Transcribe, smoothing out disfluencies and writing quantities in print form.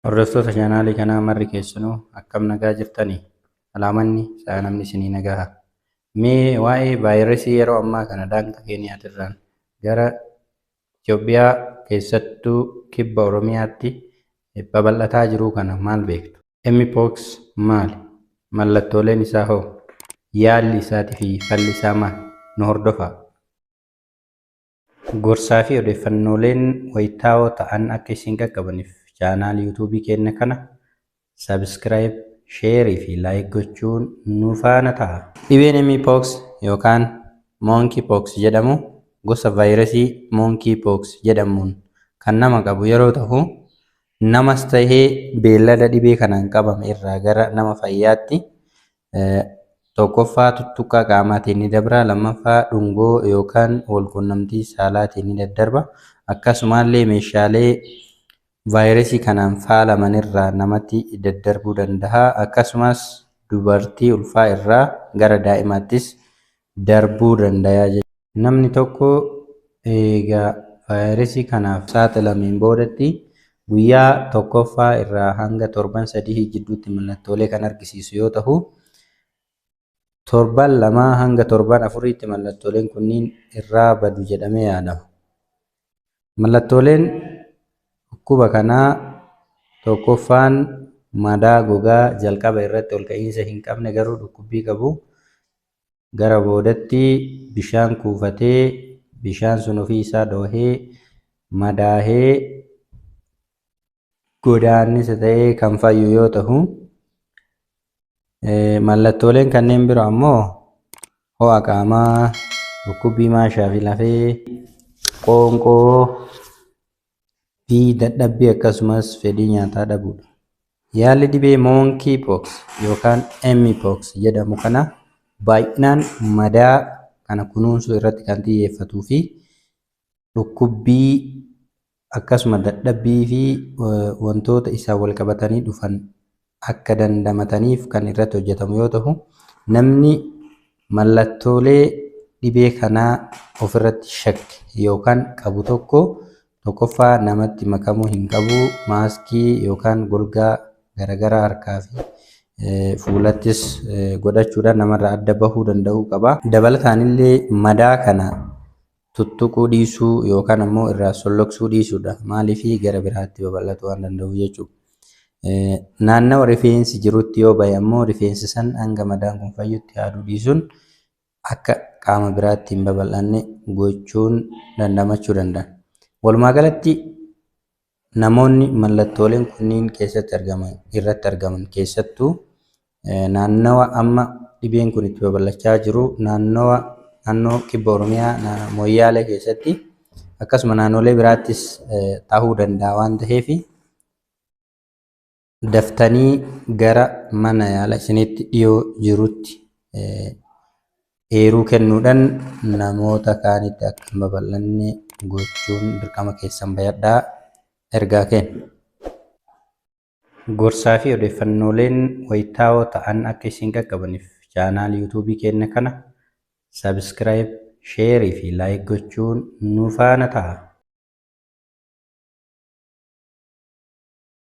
Hordoftoota chaanaalii kanaa marri keessanuu akkam nagaa jirtanii? Alaamanni namni isinii nagaa. Mee waa'ee vaayirasii yeroo ammaa kana daangaa Keeniyaatirraan gara Itoophiyaa keessattuu kibba Oromiyaatti babal'ataa jiru kana maal beektu? Mpox maali? Mallattooleen isaa hoo? Yaalli isaatii fi falli isaa maal? Nu hordofaa. Gorsaa fi odeeffannooleen wayitaawoo ta'an akka isin qaqqabaniif chaanaal yuutuubii keenya kana sabiskiraayib, sheerii fi laayik gochuun nu faana ta'a. Dhibeen Mpox yookaan Monkeypox jedhamu gosa vaayirasii Monkeypox jedhamuun kan nama qabu yeroo ta'u, namas tahee beellada dhibee kanaan qabame irraa gara nama fayyaatti tokkoffaa tuttuqqaa qaamaatiin ni dabra, lammaffaa dhungoo yookaan walquunnamtii saalaatiin ni daddarba. Akkasumallee meeshaalee vaayirasii kanaan faalaman irraa namatti daddarbuu danda'a. Akkasumas dubartii ulfaa irraa gara daa'imaattis darbuu danda'a. Namni tokko egaa vaayirasii kanaaf saaxilameen boodatti guyyaa tokkoffaa irraa hanga torban 3 jidduutti mallattoolee kan argisiisu yoo ta'u, torban 2 hanga torban 4tti mallattooleen kunniin irraa badu jedhamee yaadama. Mallattooleen dhukkuba kanaa tokkoffaan madaa gogaa jalqaba irratti ol ka'iinsa hin qabne garuu dhukkubbii qabu. Gara boodatti bishaan kuufatee bishaan sun ofii isaa dhoohee madaahee godaannisa ta'ee kan fayyu yoo ta'u, mallattooleen kanneen biroo ammoo ho'a qaamaa, dhukkubbii maashaa fi lafee, qoonqoo fi dadhabbii akkasumas fedhii nyaataa dhabuudha. Yaalli dhibee Monkeypox yookaan Mpox jedhamu kana baay'inaan madaa kana kunuunsuu irratti kan xiyyeeffatuu fi dhukkubbii akkasuma dadhabbii fi wantoota isaa wal qabatanii dhufan akka dandamataniif kan irratti hojjetamu yoo ta'u, namni mallattoolee dhibee kanaa ofirratti shakke yookaan qabu tokkoffaa namatti makamuu hin qabu. Maaskii yookaan golgaa garaagaraa harkaa fi fuulattis godhachuudhaan namarraa adda bahuu danda'uu qaba. Dabalataan illee madaa kana tuttuquu dhiisuu yookaan ammoo irraa solloksuu dhiisuudha. Maaliif gara biraatti babal'atuu waan danda'uuf jechuudha. Naannawa rifeensi jirutti yoo bahe ammoo rifeensi san hanga madaan kun fayyutti haaduu dhiisuun akka qaama biraatti hin babal'anne gochuun dandamachuu danda'a. Walumaa galatti namoonni mallattooleen kunniin irratti argaman keessattuu naannawa amma dhibeen kun itti babal'achaa jiru naannoo kibba Oromiyaa Moyyaalee keessatti akkasuma naannolee biraattis ta'uu danda'a waan ta'eef daftanii gara mana yaala isinitti dhiyoo jirutti eeruu kennuudhaan namoota kaanitti akka hin babal'anne gochuun dirqama keessan bayadhaa ergaa kenna. Gorsaa fi odeeffannooleen wayitaawoo ta'an akka isin qaqqabaniif chaanaal yuutuubii keenya kana sabiskiraayib, sheerii fi laayik gochuun nu faana ta'a.